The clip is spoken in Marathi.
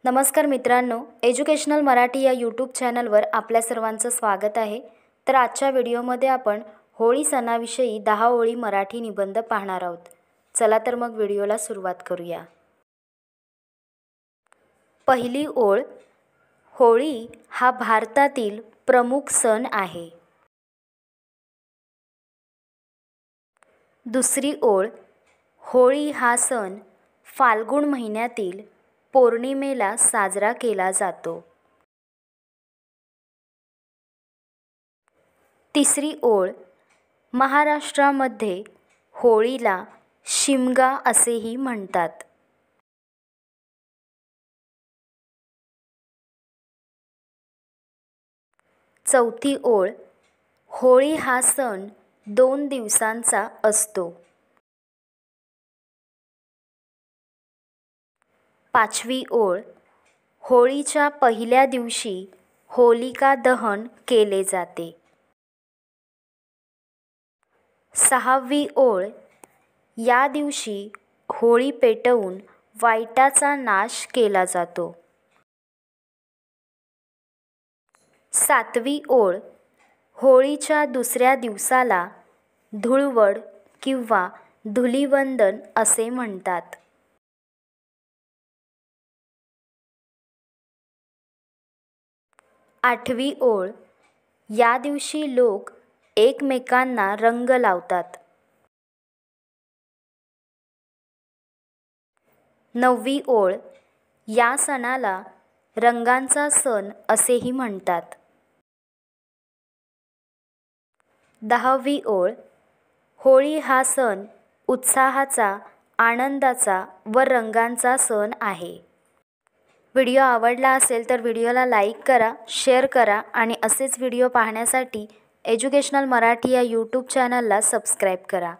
नमस्कार मित्रांनो, एज्युकेशनल मराठी या यूट्यूब चॅनलवर आपल्या सर्वांचं स्वागत आहे। तर आजच्या व्हिडिओमध्ये आपण होळी सणाविषयी 10 ओळी मराठी निबंध पाहणार आहोत। चला तर मग व्हिडिओला सुरुवात करूया। पहिली ओळ, होळी हा भारतातील प्रमुख सण आहे। दुसरी ओळ, होळी हा सण फाल्गुन महिन्यातील पौर्णिमेला साजरा केला जातो। तिसरी ओळ, महाराष्ट्रामध्ये होळीला शिमगा असेही म्हणतात। चौथी ओळ, होळी हा सण 2 दिवसांचा असतो। पाचवी ओळ, होळीच्या पहिल्या दिवशी होलिका दहन केले जाते। सहावी ओळ, या दिवशी होळी पेटवून वाईटाचा नाश केला जातो। सातवी ओळ, होळीच्या दुसऱ्या दिवसाला धुळवड किंवा धुलिवंदन असे म्हणतात। आठवी ओळ, या दिवशी लोक एकमेकांना रंग लावतात। नववी ओळ, या सणाला रंगांचा सण असेही म्हणतात। 10वी ओळ, होळी हा सण उत्साहाचा, आनंदाचा व रंगांचा सण आहे। व्हिडिओ आवडला असेल तर व्हिडिओला लाईक करा, शेअर करा आणि असेच व्हिडिओ पाहण्यासाठी एज्युकेशनल मराठी या यूट्यूब चॅनलला सबस्क्राईब करा।